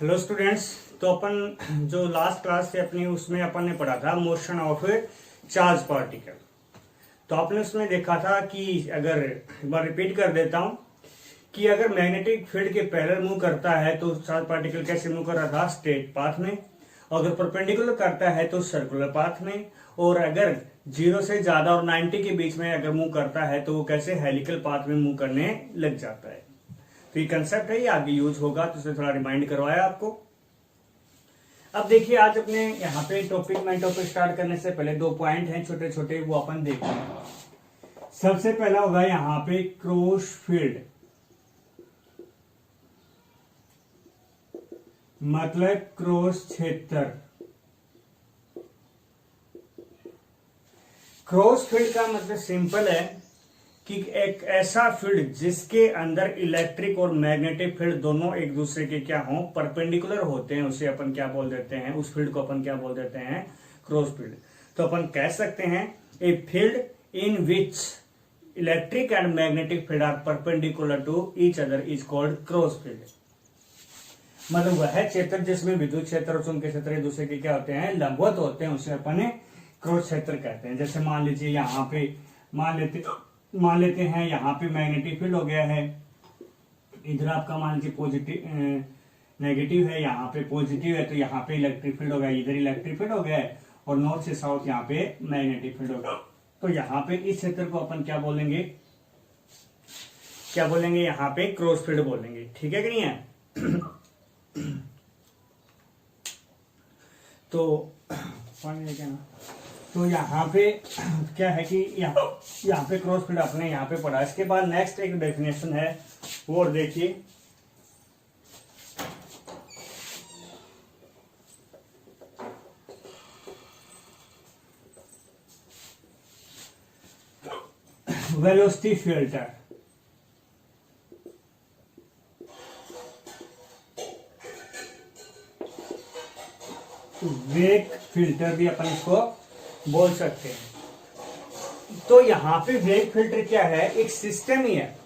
Hello students. तो अपन जो last class से अपनी उसमें अपन ने पढ़ा था मोशन ऑफ चार्ज पार्टिकल। तो आपने उसमें देखा था कि अगर एक बार रिपीट कर देता हूं कि अगर मैग्नेटिक फील्ड के पैरेलल मूव करता है तो चार्ज पार्टिकल कैसे मूव कर रहा था, स्ट्रेट पाथ में। अगर परपेंडिकुलर करता है तो सर्कुलर पाथ में। और अगर 0 से ज्यादा और 90 के बीच में अगर मूव करता है तो वो कैसे हेलिकल पाथ में मूव करने लग जाता है। तो ये कंसेप्ट है, ये आगे यूज होगा, तो उसे थोड़ा रिमाइंड करवाया आपको। अब देखिए, आज अपने यहाँ पे टॉपिक स्टार्ट करने से पहले 2 पॉइंट हैं छोटे छोटे, वो अपन देखेंगे। सबसे पहला होगा यहाँ पे क्रॉस फील्ड, मतलब क्रॉस क्षेत्र। क्रॉस फील्ड का मतलब सिंपल है कि एक ऐसा फील्ड जिसके अंदर इलेक्ट्रिक और मैग्नेटिक फील्ड दोनों एक दूसरे के क्या हो, परपेंडिकुलर होते हैं, उसे अपन क्या बोल देते हैं, उस फील्ड को अपन क्या बोल देते हैं, क्रॉस फील्ड। तो अपन कह सकते हैं a field in which electric and magnetic field are perpendicular to each other is called cross field. मतलब वह क्षेत्र जिसमें विद्युत क्षेत्र और चुंबकीय क्षेत्र एक दूसरे के क्या होते हैं, लंबवत होते हैं, उसे अपन क्रॉस क्षेत्र कहते हैं। जैसे मान लीजिए यहाँ पे मान लेते हैं यहाँ पे मैग्नेटिक फील्ड हो गया है, इधर आपका मान लीजिए पॉजिटिव नेगेटिव है, यहाँ पे पॉजिटिव है, तो यहाँ पे इलेक्ट्रिक फील्ड हो गया, इधर इलेक्ट्रिक फील्ड हो गया है, और नॉर्थ से साउथ यहाँ पे मैग्नेटिक फील्ड होगा। तो यहाँ पे इस क्षेत्र को अपन क्या बोलेंगे, यहाँ पे क्रॉस फील्ड बोलेंगे। ठीक है कि नहीं है? तो यहाँ पे क्या है कि यहाँ पे क्रॉस फील्ड आपने यहाँ पे पढ़ा। इसके बाद नेक्स्ट एक डेफिनेशन है, वो देखिए, वेलोसिटी फिल्टर। वेग फिल्टर भी अपन इसको बोल सकते हैं। तो यहाँ पे वेग फिल्टर क्या है, एक सिस्टम ही है,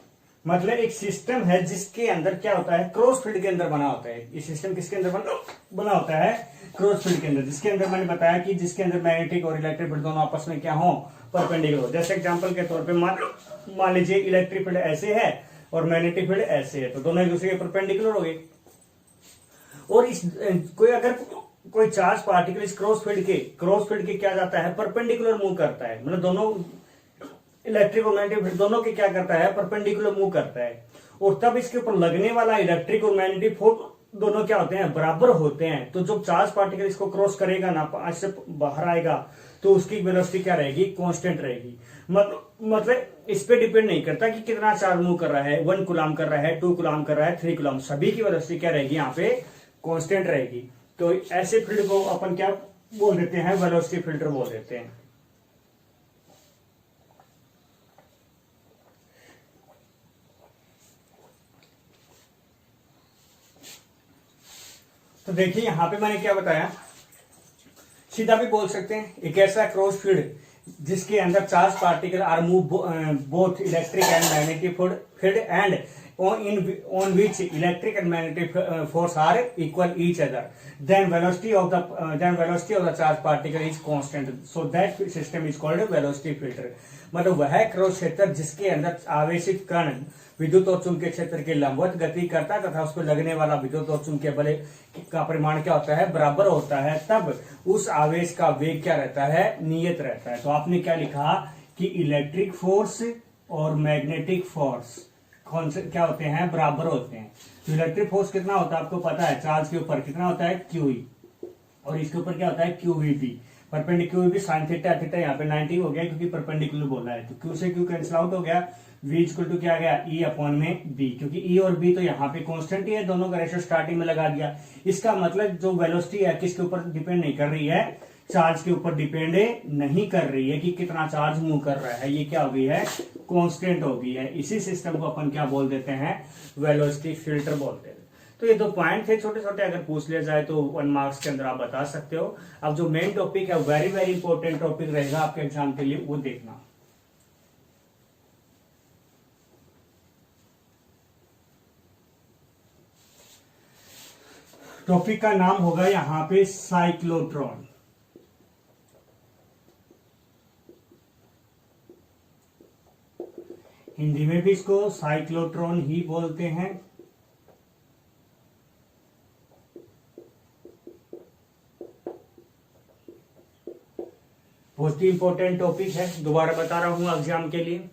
मतलब एक सिस्टम है जिसके अंदर क्या होता है, क्रॉस फील्ड के अंदर बना होता है। ये सिस्टम किसके अंदर बना होता है, क्रॉस फील्ड के अंदर, जिसके अंदर मैंने बताया कि जिसके अंदर मैग्नेटिक और इलेक्ट्रिक फील्ड दोनों आपस में क्या हो, परपेंडिकुलर हो। जैसे एग्जांपल के तौर पे मान लीजिए इलेक्ट्रिक फील्ड ऐसे है और मैग्नेटिक फील्ड ऐसे है, तो दोनों एक दूसरे के परपेंडिकुलर हो गए। और इस कोई चार्ज पार्टिकल इस क्रॉस फील्ड के क्या जाता है, परपेंडिकुलर मूव करता है, मतलब दोनों इलेक्ट्रिक और मैग्नेटिक फील्ड दोनों के क्या करता है, परपेंडिकुलर मूव करता है। और तब इसके ऊपर लगने वाला इलेक्ट्रिक और मैग्नेटिक फोर्स दोनों क्या होते हैं, बराबर होते हैं। तो जब चार्ज पार्टिकल इसको क्रॉस करेगा ना, पांच से बाहर आएगा, तो उसकी वेलोसिटी क्या रहेगी, कांस्टेंट रहेगी। मतलब इस पे डिपेंड नहीं करता कि कितना चार्ज मूव कर रहा है, 1 कूलम कर रहा है, 2 कूलम कर रहा है, 3 कूलम, सभी की वेलोसिटी क्या रहेगी, यहाँ पे कांस्टेंट रहेगी। तो ऐसे फील्ड को अपन क्या बोल देते हैं, वेलोसिटी फिल्टर बोल देते हैं। तो देखिए यहाँ पे मैंने क्या बताया, सीधा भी बोल सकते हैं, एक ऐसा क्रॉस फील्ड जिसके अंदर charge particle are move both electric and magnetic field and on which electric and magnetic force are equal each other, then velocity of the charge particle is constant, so that system is called a velocity filter। मतलब वह cross क्षेत्र जिसके अंदर आवेशित कण विद्युत और चुंबकीय क्षेत्र के लंबवत गति करता है तथा उसको लगने वाला विद्युत और चुंबकीय बल का परिमाण क्या होता है, बराबर होता है, तब उस आवेश का वेग क्या रहता है, नियत रहता है। तो आपने क्या लिखा कि इलेक्ट्रिक फोर्स और मैग्नेटिक फोर्स क्या होते हैं, बराबर होते हैं। तो इलेक्ट्रिक फोर्स कितना होता है आपको पता है, चार्ज के ऊपर कितना होता है, QE, और इसके ऊपर क्या होता है, QVP। परपेंडिकुलर भी साइन थीटा थीटा यहाँ पे 90 हो गया क्योंकि परपेंडिकुलर बोला है, तो Q से Q कैंसिल आउट हो गया, V इक्वल टू क्या आ गया, E अपॉन में B, क्योंकि E और B तो यहाँ पे कांस्टेंट ही है, दोनों का रेशियो स्टार्टिंग में लगा दिया। इसका मतलब जो वेलोसिटी है किसके ऊपर डिपेंड नहीं कर रही है, चार्ज के ऊपर डिपेंड नहीं कर रही है कि कितना चार्ज मूव कर रहा है, ये क्या हो गई है, कांस्टेंट हो गई है। इसी सिस्टम को अपन क्या बोल देते हैं, वेलोसिटी फिल्टर बोलते हैं। तो ये 2 पॉइंट थे छोटे छोटे, अगर पूछ लिया जाए तो 1 मार्क्स के अंदर आप बता सकते हो। अब जो मेन टॉपिक है, वेरी वेरी इंपॉर्टेंट टॉपिक रहेगा आपके एग्जाम के लिए, वो देखना। टॉपिक का नाम होगा यहां पे साइक्लोट्रॉन। हिंदी में भी इसको साइक्लोट्रॉन ही बोलते हैं। बहुत ही इंपॉर्टेंट टॉपिक है, दोबारा बता रहा हूं एग्जाम के लिए।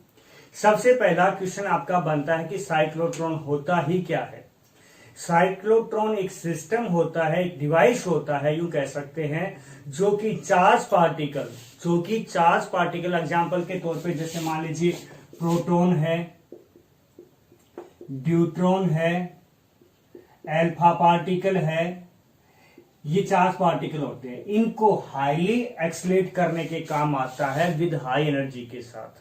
सबसे पहला क्वेश्चन आपका बनता है कि साइक्लोट्रॉन होता ही क्या है। साइक्लोट्रॉन एक सिस्टम होता है, एक डिवाइस होता है, यूं कह सकते हैं, जो कि चार्ज पार्टिकल एग्जाम्पल के तौर पे जैसे मान लीजिए प्रोटॉन है, ड्यूट्रॉन है, अल्फा पार्टिकल है, ये चार्ज पार्टिकल होते हैं। इनको हाईली एक्सलेट करने के काम आता है विद हाई एनर्जी के साथ,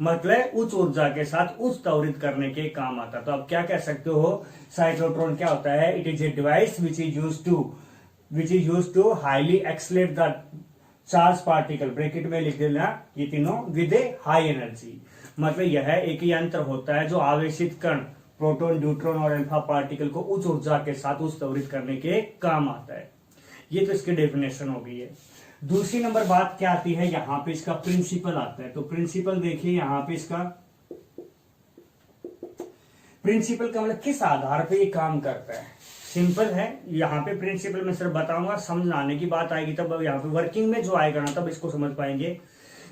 मतलब उच्च ऊर्जा के साथ उच्च त्वरित करने के काम आता है। तो आप क्या कह सकते हो, साइक्लोट्रॉन क्या होता है? It is a device which is use to highly accelerate the charge particle, bracket में लिख देना ये तीनों, विद ए हाई एनर्जी। मतलब यह एक यंत्र होता है जो आवेशित कण प्रोटॉन, न्यूट्रॉन और अल्फा पार्टिकल को उच्च ऊर्जा के साथ उच्च त्वरित करने के काम आता है। ये तो इसकी डेफिनेशन हो गई है। दूसरी नंबर बात क्या आती है, यहां पे इसका प्रिंसिपल आता है। तो प्रिंसिपल देखिए यहां पे इसका प्रिंसिपल का मतलब किस आधार पे ये काम करता है। सिंपल है, यहाँ पे प्रिंसिपल में सिर्फ बताऊंगा, समझ आने की बात आएगी तब यहाँ पे वर्किंग में जो आएगा ना तब इसको समझ पाएंगे।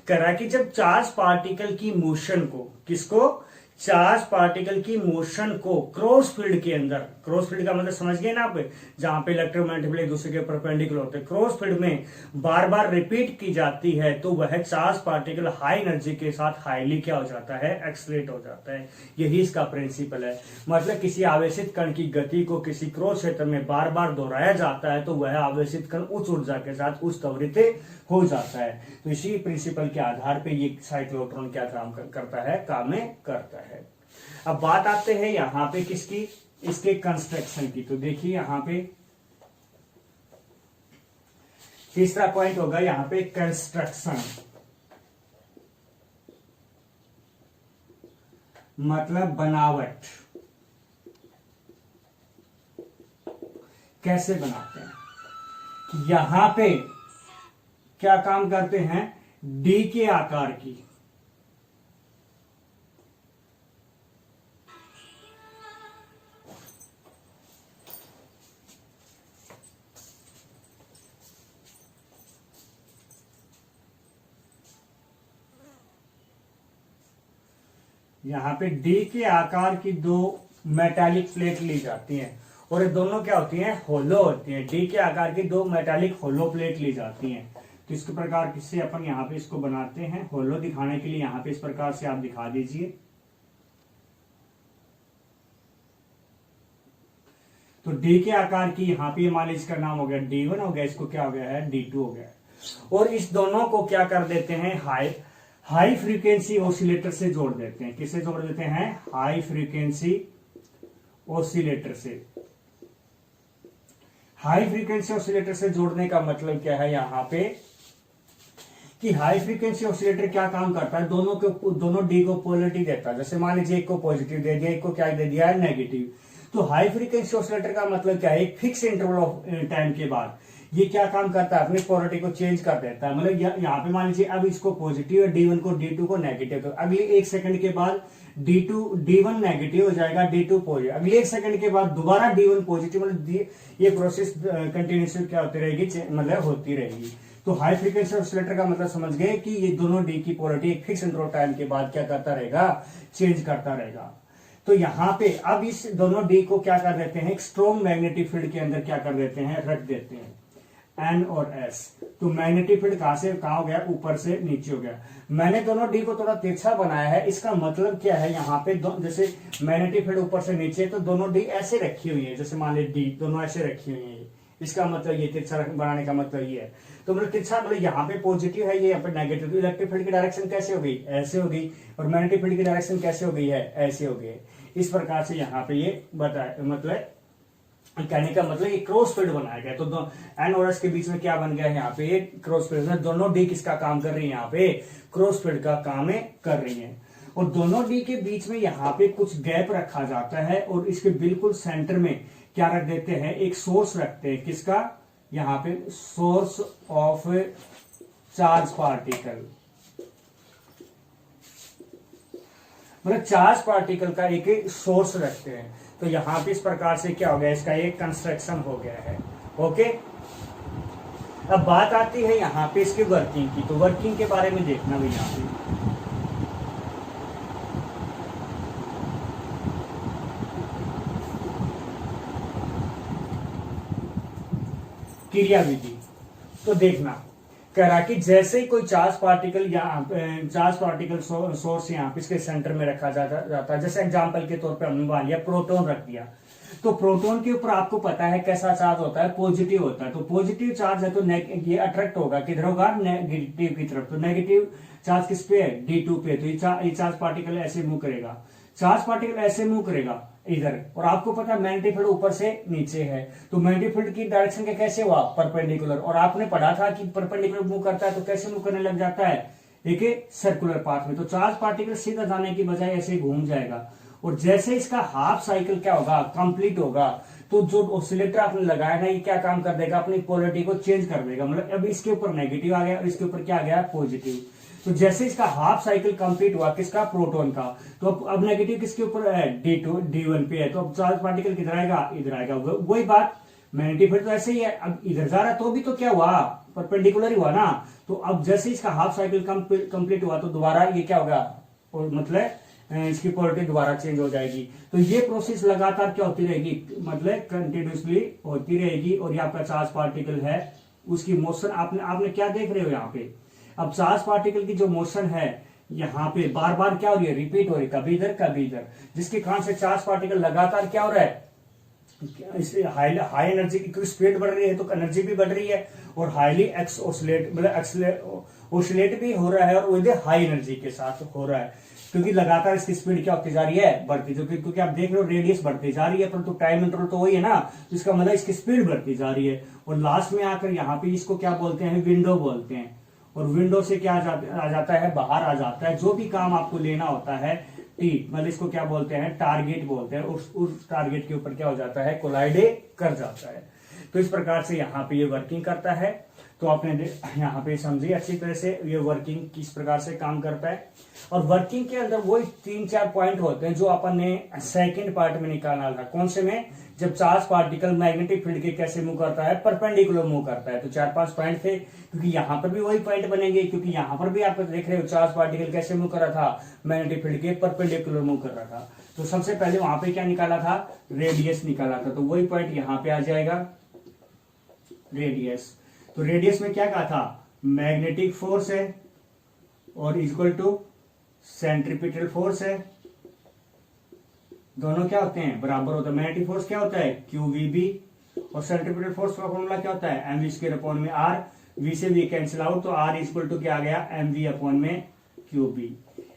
कह रहा है कि जब चार्ज पार्टिकल की मोशन को, किसको? चार्ज पार्टिकल की मोशन को क्रॉस फील्ड के अंदर, क्रॉस फील्ड का मतलब समझ गए ना आप, जहां पे इलेक्ट्रोमैग्नेटिक एक दूसरे के परपेंडिकुलर होते हैं, क्रॉस फील्ड में बार बार रिपीट की जाती है तो वह चार्ज पार्टिकल हाई एनर्जी के साथ हाईली क्या हो जाता है? एक्सलेट हो जाता है। यही इसका प्रिंसिपल है। मतलब किसी आवेशित कण की गति को किसी क्रॉस क्षेत्र में बार बार दोहराया जाता है तो वह आवेशित कण उच्च ऊर्जा के साथ उच्च त्वरित हो जाता है। तो इसी प्रिंसिपल के आधार पर ये साइक्लोट्रॉन क्या काम करता है? काम करता है। अब बात आते हैं यहां पे किसकी? इसके कंस्ट्रक्शन की। तो देखिए यहां पे तीसरा पॉइंट होगा यहां पे कंस्ट्रक्शन, मतलब बनावट। कैसे बनाते हैं? यहां पे क्या काम करते हैं? डी के आकार की, यहां पे डी के आकार की दो मेटालिक प्लेट ली जाती हैं और ये दोनों क्या होती हैं? होलो होती हैं। डी के आकार की दो मेटालिक होलो प्लेट ली जाती हैं। तो इस प्रकार से अपन यहाँ पे इसको बनाते हैं। होलो दिखाने के लिए यहाँ पे इस प्रकार से आप दिखा दीजिए। तो डी के आकार की यहाँ पे मान लीजिए इसका नाम हो गया D1 हो गया, इसको क्या हो गया है? D2 हो गया। और इस दोनों को क्या कर देते हैं? हाई फ्रीक्वेंसी ऑसिलेटर से जोड़ देते हैं। किससे जोड़ देते हैं? हाई फ्रीक्वेंसी ऑसिलेटर से। हाई फ्रीक्वेंसी ऑसिलेटर से जोड़ने का मतलब क्या है यहाँ पे कि हाई फ्रीक्वेंसी ऑसिलेटर क्या काम करता है? दोनों डी को पोलरिटी देता है। जैसे मान लीजिए एक को पॉजिटिव दे दिया, एक को क्या दे दिया है? नेगेटिव। तो हाई फ्रीक्वेंसी ऑसिलेटर का मतलब क्या है? एक फिक्स इंटरवल ऑफ टाइम के बाद ये क्या काम करता है? अपनी पोलरिटी को चेंज कर देता है। मतलब यहाँ पे मान लीजिए अब इसको पॉजिटिव है, D1 को, D2 को नेगेटिव, तो अगली 1 सेकंड के बाद D1 नेगेटिव हो जाएगा, D2 पॉजिटिव। अगले 1 सेकंड के बाद दोबारा D1 पॉजिटिव। मतलब ये प्रोसेस कंटिन्यूसली क्या होती रहेगी? मतलब होती रहेगी। तो हाई फ्रीक्वेंसी ऑसिलेटर का मतलब समझ गए कि ये दोनों डी की पोलरिटी एक फिक्स इंटरवल टाइम के बाद क्या करता रहेगा? चेंज करता रहेगा। तो यहाँ पे अब इस दोनों डी को क्या कर देते हैं? एक स्ट्रॉन्ग मैग्नेटिक फील्ड के अंदर क्या कर देते हैं? रख देते हैं, N और S। तो मैग्नेटिक फील्ड कहां से कहां हो गया? ऊपर से नीचे हो गया। मैंने दोनों डी को थोड़ा तिरछा बनाया है। इसका मतलब क्या है? यहाँ पे जैसे मैग्नेटिक फील्ड ऊपर से नीचे, तो दोनों डी ऐसे रखी हुई है। जैसे मान लीजिए डी दोनों ऐसे रखी हुई है। इसका मतलब ये तिरछा बनाने का मतलब ये है। तो मतलब तिरछा मतलब यहाँ पे पॉजिटिव है, ये यहाँ पे नेगेटिव। इलेक्ट्रिक फील्ड की डायरेक्शन कैसे हो गई? ऐसे हो गई। और मैग्नेटिक फील्ड की डायरेक्शन कैसे हो गई है? ऐसे हो गई। इस प्रकार से यहाँ पे ये बताया, मतलब कहने का मतलब ये क्रॉस फील्ड बनाया गया। तो N और S के बीच में क्या बन गया है? यहाँ पे क्रॉस फील्ड में दोनों डी किसका काम कर रही है? यहाँ पे क्रॉस फील्ड का काम कर रही है। और दोनों डी के बीच में यहाँ पे कुछ गैप रखा जाता है और इसके बिल्कुल सेंटर में क्या रख देते हैं, एक सोर्स रखते हैं, किसका, यहां पे सोर्स ऑफ चार्ज पार्टिकल, मतलब चार्ज पार्टिकल का एक सोर्स रखते हैं। तो यहां पे इस प्रकार से क्या हो गया, इसका एक कंस्ट्रक्शन हो गया है। ओके, अब बात आती है यहां पे इसकी वर्किंग की। तो वर्किंग के बारे में देखना भी यहां पे, क्रियाविधि। तो देखना, कह रहा कि जैसे ही कोई चार्ज पार्टिकल सोर्स यहाँ पे इसके सेंटर में रखा जाता है, जैसे एग्जांपल के तौर पे हमने मान लिया प्रोटॉन रख दिया, तो प्रोटॉन के ऊपर आपको पता है कैसा चार्ज होता है, पॉजिटिव होता है। तो पॉजिटिव चार्ज है तो ये अट्रैक्ट होगा किधर होगा, नेगेटिव की तरफ। तो नेगेटिव चार्ज किस पे है, D2 पे। तो ये चार्ज पार्टिकल ऐसे मूव करेगा, चार्ज पार्टिकल ऐसे मूव करेगा इधर, और आपको पता है मैग्नेटिक फील्ड ऊपर से नीचे है, तो मैग्नेटिक फील्ड की डायरेक्शन के कैसे हुआ, परपेंडिकुलर। और आपने पढ़ा था कि परपेंडिकुलर मूव करता है तो कैसे मूव करने लग जाता है, एक सर्कुलर पाथ में। तो चार्ज पार्टिकल सीधा जाने की बजाय ऐसे घूम जाएगा, और जैसे इसका हाफ साइकिल क्या होगा, कंप्लीट होगा, तो जो ऑसिलेटर आपने लगाया ना, ये क्या काम कर देगा, अपनी पोलरिटी को चेंज कर देगा। मतलब अब इसके ऊपर नेगेटिव आ गया और इसके ऊपर क्या आ गया, पॉजिटिव। तो जैसे इसका हाफ साइकिल कंप्लीट हुआ, किसका, प्रोटॉन का, तो अब नेगेटिव किसके ऊपर है, D1 पे है। तो अब चार्ज पार्टिकल किधर आएगा, इधर आएगा। वही बात, मैग्नेटिक फील्ड तो ऐसे ही है, अब इधर जा रहा तो भी तो क्या हुआ, परपेंडिकुलर ही हुआ ना। तो अब जैसे इसका हाफ साइकिल कंप्लीट हुआ तो दोबारा ये क्या होगा, और मतलब इसकी पोलरिटी दोबारा चेंज हो जाएगी। तो ये प्रोसेस लगातार क्या होती रहेगी, मतलब कंटिन्यूसली होती रहेगी। और ये आपका चार्ज पार्टिकल है, उसकी मोशन आपने क्या देख रहे हो यहाँ पे, अब चार्ज पार्टिकल की जो मोशन है यहाँ पे बार बार क्या हो रही है, रिपीट हो रही है, कभी इधर कभी इधर, जिसके कारण से चार्ज पार्टिकल लगातार क्या हो रहा है, हाई एनर्जी की स्पीड बढ़ रही है तो एनर्जी भी बढ़ रही है, और हाईली ओसिलेट भी हो रहा है, और विद हाई एनर्जी के साथ हो रहा है, क्योंकि लगातार इसकी स्पीड क्या होती जा रही है, बढ़ती। क्योंकि आप देख रहे हो रेडियस बढ़ती जा रही है, परंतु टाइम इंटरवल तो वही है ना, तो इसका मतलब इसकी स्पीड बढ़ती जा रही है। और लास्ट में आकर यहाँ पे इसको क्या बोलते हैं, विंडो बोलते हैं। और विंडो से क्या आ जाता है, बाहर आ जाता है। जो भी काम आपको लेना होता है, टी मतलब इसको क्या बोलते हैं, टारगेट बोलते हैं। उस टारगेट के ऊपर क्या हो जाता है, कोलाइड कर जाता है। तो इस प्रकार से यहाँ पे ये वर्किंग करता है। तो आपने यहाँ पे समझिए अच्छी तरह से ये वर्किंग किस प्रकार से काम करता है। और वर्किंग के अंदर वही 3-4 पॉइंट होते हैं जो अपन ने सेकंड पार्ट में निकाला था। कौन से में, जब चार्ज पार्टिकल मैग्नेटिक फील्ड के कैसे मूव करता है, परपेंडिकुलर मूव करता है। तो 4-5 पॉइंट थे, क्योंकि यहाँ पर भी वही पॉइंट बनेंगे, क्योंकि यहाँ पर भी आप देख रहे हो चार्ज पार्टिकल कैसे मूव कर रहा था, मैग्नेटिक फील्ड के परपेंडिकुलर मूव कर रहा था। तो सबसे पहले वहां पे क्या निकाला था, रेडियस निकाला था। तो वही पॉइंट यहाँ पे आ जाएगा, रेडियस। तो रेडियस में क्या कहा था, मैग्नेटिक फोर्स है और इक्वल टू सेंट्रीपिटल फोर्स है, दोनों क्या होते हैं, बराबर होता है। मैग्नेटिक फोर्स क्या होता है, QVB, और सेंट्रीपिटल फोर्स का फॉर्मूला क्या होता है, mv²/r। v से v कैंसिल आउट, तो r इक्वल टू क्या आ गया, mv/QB।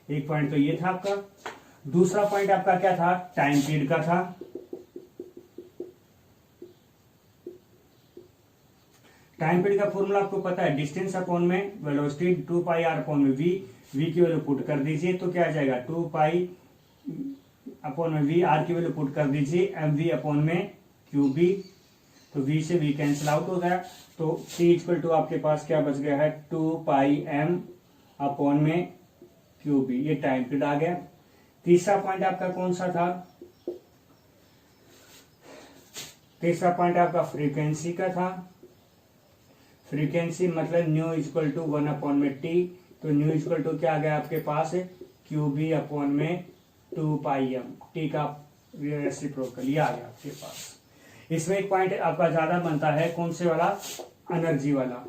एक पॉइंट तो ये था आपका। दूसरा पॉइंट आपका क्या था, टाइम पीरियड का था। टाइम पीरियड का फॉर्मूला आपको पता है, डिस्टेंस अपॉन में वेलोसिटी 2πr/v। v की वैल्यू पुट कर दीजिए तो क्या आ जाएगा, 2π/v। r की वैल्यू पुट कर दीजिए mv/QB। तो v से v कैंसिल आउट हो गया। तो t इक्वल टू आपके पास क्या बच गया है, 2πm/QB। ये टाइम पीरियड आ गया। तीसरा पॉइंट आपका कौन सा था, तीसरा पॉइंट आपका फ्रीक्वेंसी का था। फ्रीक्वेंसी मतलब न्यू इक्वल टू 1/t। तो न्यू इक्वल टू क्या आ गया आपके पास, QB/2πm। टी का रेसिप्रोकल ये आ गया आपके पास। इसमें एक पॉइंट आपका ज्यादा बनता है, कौन से वाला, एनर्जी वाला।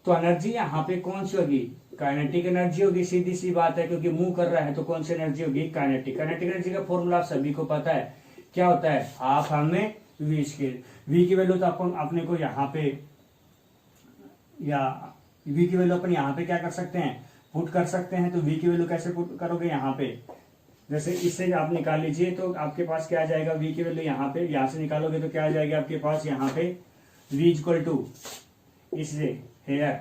तो एनर्जी यहाँ पे कौन सी होगी, काइनेटिक एनर्जी होगी, सीधी सी बात है, क्योंकि मूव कर रहा है तो कौन सी एनर्जी होगी, काइनेटिक। काइनेटिक एनर्जी का फॉर्मूला आप सभी को पता है, क्या होता है, हाफ हमें v स्क्वायर। v की वैल्यू तो अपन अपने को यहाँ पे, या v की वैल्यू अपन यहाँ पे क्या कर सकते हैं, पुट कर सकते हैं। तो v की वैल्यू कैसे पुट करोगे, यहाँ पे जैसे इससे आप निकाल लीजिए तो आपके पास क्या आ जाएगा, v की वैल्यू यहाँ पे, यहाँ से निकालोगे तो क्या आ जाएगा आपके पास, यहाँ पे v इक्वल टू, इससे हेयर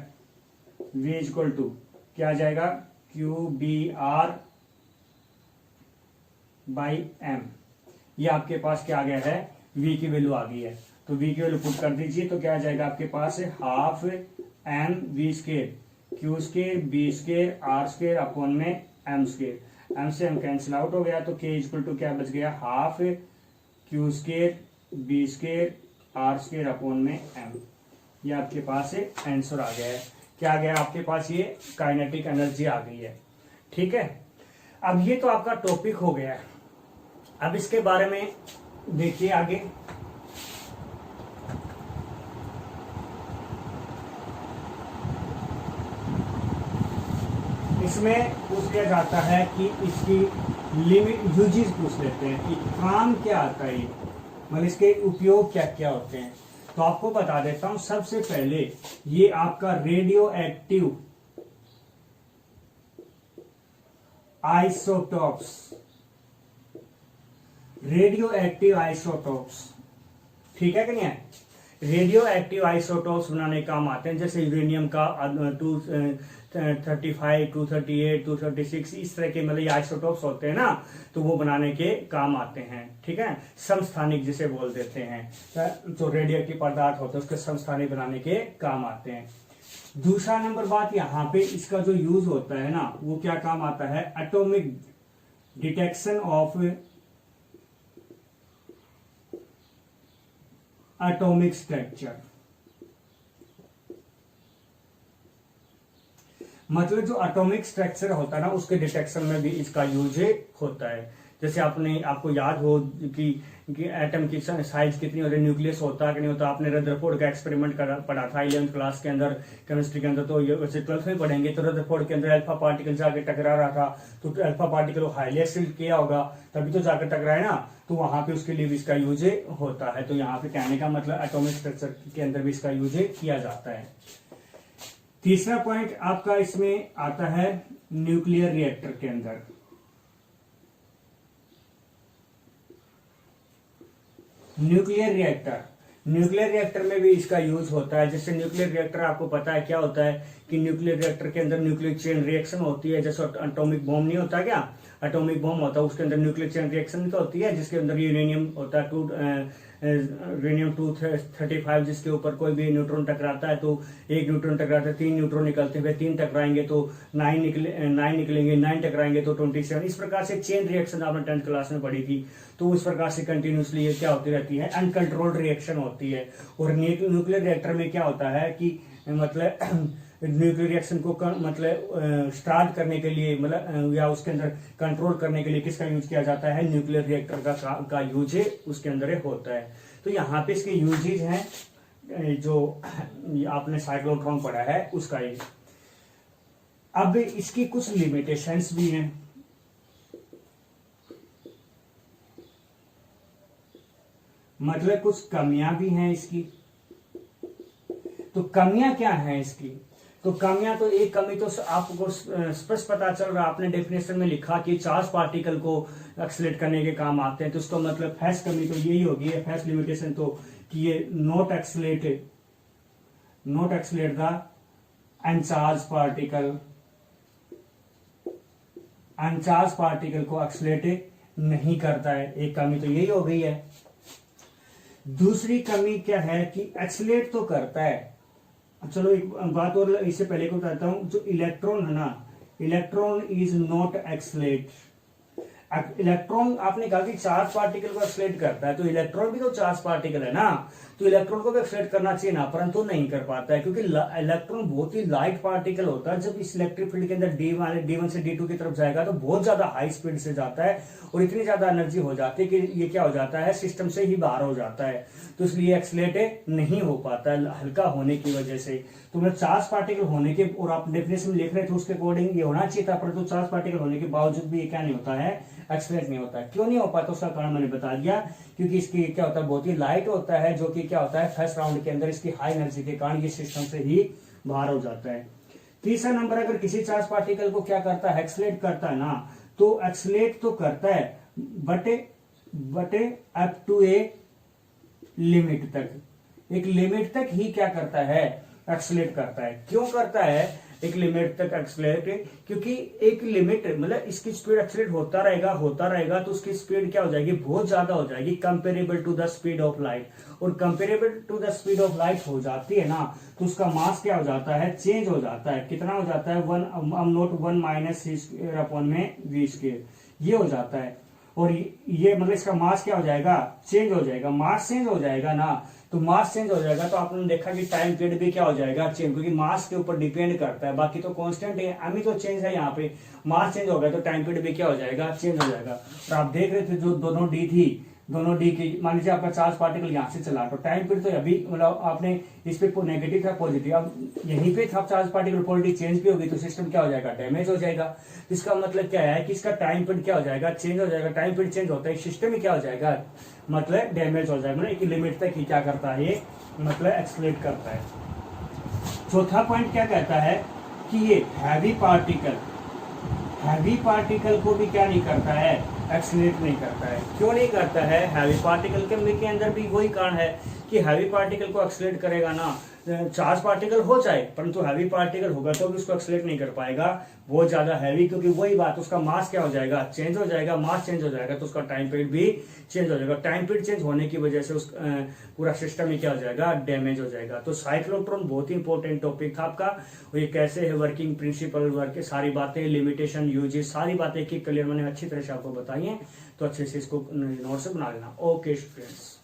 v इक्वल टू क्या आ जाएगा, QBr/m। ये आपके पास क्या आ गया है, v की वैल्यू आ गई है, तो v की वैल्यू पुट कर दीजिए, तो क्या आ जाएगा आपके पास है half M V square Q square B square R square upon में एम स्केयर, एम से एम कैंसिल आउट हो गया, तो k इक्वल टू क्या बच गया half Q square B square R square upon में एम। ये आपके पास आंसर आ गया है। क्या आ गया आपके पास, ये काइनेटिक एनर्जी आ गई है। ठीक है, अब ये तो आपका टॉपिक हो गया है। अब इसके बारे में देखिए आगे, इसमें पूछ लिया जाता है कि इसकी लिमिट यूजेस पूछ लेते हैं कि काम क्या आता है, मतलब इसके उपयोग क्या क्या होते हैं। तो आपको बता देता हूं, सबसे पहले ये आपका radio active isotopes, radio active isotopes, ठीक है कि नहीं है, रेडियो एक्टिव आइसोटॉप्स बनाने के काम आते हैं। जैसे यूरेनियम का 235, 238, 236 इस तरह के मतलब आइसोटॉप्स होते हैं ना, तो वो बनाने के काम आते हैं। ठीक है, समस्थानिक जिसे बोल देते हैं, जो रेडियो एक्टिव पदार्थ होते हैं उसके समस्थानिक बनाने के काम आते हैं। दूसरा नंबर बात, यहाँ पे इसका जो यूज होता है ना, वो क्या काम आता है, atomic detection of atomic structure, मतलब जो एटॉमिक स्ट्रक्चर होता है ना उसके डिटेक्शन में भी इसका यूज होता है। जैसे आपको याद हो कि एटम की साइज कितनी होती है, न्यूक्लियस होता है कि नहीं होता, आपने रदरफोर्ड का एक्सपेरिमेंट पढ़ा था 11th क्लास के अंदर केमिस्ट्री के अंदर, तो ये वैसे 12th में पढ़ेंगे। तो रदरफोर्ड के अंदर अल्फा पार्टिकल जाके टकरा रहा था, तो अल्फा पार्टिकल हाईली एक्सीलरेट किया होगा तभी तो जाकर टकराए ना, तो वहां पे उसके लिए भी इसका यूज होता है। तो यहाँ पे कहने का मतलब एटॉमिक स्ट्रक्चर के अंदर भी इसका यूज किया जाता है। तीसरा पॉइंट आपका इसमें आता है न्यूक्लियर रिएक्टर के अंदर। न्यूक्लियर रिएक्टर में भी इसका यूज होता है। जैसे न्यूक्लियर रिएक्टर आपको पता है क्या होता है कि न्यूक्लियर रिएक्टर के अंदर न्यूक्लियर चेन रिएक्शन होती है। जैसे एटॉमिक बॉम्ब नहीं होता क्या, एटॉमिक बॉम्ब होता है उसके अंदर न्यूक्लियर चेन रिएक्शन तो होती है, जिसके अंदर यूरेनियम होता है यूरेनियम 235, जिसके ऊपर कोई भी न्यूट्रॉन टकराता है तो एक न्यूट्रॉन टकराता है 3 न्यूट्रॉन निकलते हैं, 3 टकराएंगे तो 9 निकलेंगे, 9 टकराएंगे तो 27। इस प्रकार से चेन रिएक्शन आपने 10th क्लास में पढ़ी थी। तो इस प्रकार से कंटिन्यूसली ये क्या होती रहती है, अनकंट्रोल्ड रिएक्शन होती है। और न्यूक्लियर रिएक्टर में क्या होता है कि मतलब न्यूक्लियर रिएक्शन को मतलब स्टार्ट करने के लिए मतलब या उसके अंदर कंट्रोल करने के लिए किसका यूज किया जाता है, न्यूक्लियर रिएक्टर का यूज उसके अंदर होता है। तो यहाँ पे इसके यूजेज हैं जो आपने साइक्लोट्रॉन पढ़ा है उसका ये। अब इसकी कुछ लिमिटेशंस भी हैं। मतलब कुछ कमियां भी हैं इसकी। तो कमियां क्या हैं इसकी, तो कमियां तो एक कमी तो आपको स्पष्ट पता चल रहा, आपने डेफिनेशन में लिखा कि चार्ज पार्टिकल को एक्सीलरेट करने के काम आते हैं। तो इसका मतलब फर्स्ट कमी तो यही होगी, फर्स्ट लिमिटेशन तो कि ये नॉट एक्सीलरेट द अनचार्ज पार्टिकल को एक्सीलरेट नहीं करता है। एक कमी तो यही हो गई है। दूसरी कमी क्या है कि एक्सीलरेट तो करता है। चलो एक बात और इससे पहले को बताता हूं, जो इलेक्ट्रॉन है ना, electron is not accelerate. Electron आपने कहा कि चार्ज पार्टिकल को एक्सीलरेट करता है, तो इलेक्ट्रॉन भी तो चार्ज पार्टिकल है ना, तो इलेक्ट्रॉन को भी एक्सीलरेट करना चाहिए ना, परंतु नहीं कर पाता है क्योंकि इलेक्ट्रॉन बहुत ही लाइट पार्टिकल होता है। जब इस इलेक्ट्रिक फील्ड के अंदर D1 से D2 की तरफ जाएगा तो बहुत ज्यादा हाई स्पीड से जाता है और इतनी ज्यादा एनर्जी हो जाती है कि ये क्या हो जाता है, सिस्टम से ही बाहर हो जाता है। तो इसलिए एक्सीलरेट नहीं हो पाता है हल्का होने की वजह से। तो मतलब चार्ज पार्टिकल होने के, और आप डेफिनेशन में लिख रहे थे उसके अकॉर्डिंग ये होना चाहिए था, परंतु चार्ज पार्टिकल होने के बावजूद भी ये क्या नहीं होता है, एक्सीलरेट नहीं होता है। क्यों नहीं हो पाता उसका कारण मैंने बता दिया, क्योंकि इसकी क्या होता है, बहुत ही लाइट होता है, जो कि क्या होता है फर्स्ट राउंड के अंदर इसकी हाई एनर्जी के कारण ये सिस्टम से ही बाहर हो जाता है। तीसरा नंबर, अगर किसी चार्ज पार्टिकल को क्या करता है, एक्सीलरेट करता है ना, तो एक्सीलरेट तो करता है but up to a limit तक, एक लिमिट तक ही क्या करता है, एक्सीलरेट करता है। क्यों करता है, एक लिमिट तक एक्सलेट, क्योंकि एक लिमिट मतलब इसकी स्पीड एक्सलेट होता रहेगा तो उसकी स्पीड क्या हो जाएगी, बहुत ज्यादा हो जाएगी, comparable to the speed of light. और comparable to the speed of light हो जाती है ना, तो उसका मास क्या हो जाता है, चेंज हो जाता है। कितना हो जाता है, 1 माइनस सी स्क्वायर अपॉन में वी स्क्वायर, ये हो जाता है। और ये मतलब इसका मास क्या हो जाएगा, चेंज हो जाएगा। मास चेंज हो जाएगा ना, तो मास चेंज हो जाएगा तो आपने देखा कि टाइम पीरियड भी क्या हो जाएगा, चेंज, क्योंकि मास के ऊपर डिपेंड करता है, बाकी तो कांस्टेंट है, अमी तो चेंज है। यहाँ पे मास चेंज हो गया तो टाइम पीरियड भी क्या हो जाएगा, चेंज हो जाएगा। और आप देख रहे थे जो दोनों डी थी, दोनों डी की, मान लीजिए आपका चार्ज पार्टिकल यहाँ से चला तो टाइम पीरियड तो अभी मतलब आपने इस पे नेगेटिव था पॉजिटिव, अब यहीं पे था चार्ज पार्टिकल पॉलिटी चेंज भी होगी तो सिस्टम क्या हो जाएगा, डैमेज हो जाएगा। इसका मतलब क्या है कि इसका टाइम पीरियड क्या हो जाएगा, चेंज हो जाएगा। टाइम पीरियड चेंज होता है, सिस्टम ही क्या हो जाएगा, मतलब डैमेज हो जाएगा। मतलब एक लिमिट तक ही क्या करता है ये, मतलब एक्सलेट करता है। चौथा पॉइंट क्या कहता है कि ये हैवी पार्टिकल को भी क्या नहीं करता है, एक्सलेट नहीं करता है। क्यों नहीं करता है, हैवी पार्टिकल के अंदर भी वही कारण है कि हैवी पार्टिकल को एक्सलेट करेगा ना, चार्ज पार्टिकल हो जाए परंतु हैवी पार्टिकल होगा तो भी उसको एक्सलेट नहीं कर पाएगा, बहुत ज्यादा हैवी, क्योंकि वही बात, उसका मास क्या हो जाएगा, चेंज हो जाएगा। मास चेंज हो जाएगा तो उसका टाइम पीरियड भी चेंज हो जाएगा। टाइम पीरियड चेंज होने की वजह से उस पूरा सिस्टम ही क्या हो जाएगा, डैमेज हो जाएगा। तो साइक्लोट्रॉन बहुत ही इंपॉर्टेंट टॉपिक था आपका। ये कैसे है वर्किंग, प्रिंसिपल वर्क, सारी बातें, लिमिटेशन, यूजेस, सारी बातें की क्लियर मैंने अच्छी तरह से आपको बताई है। तो अच्छे से इसको नोट से बना लेना। Okay students.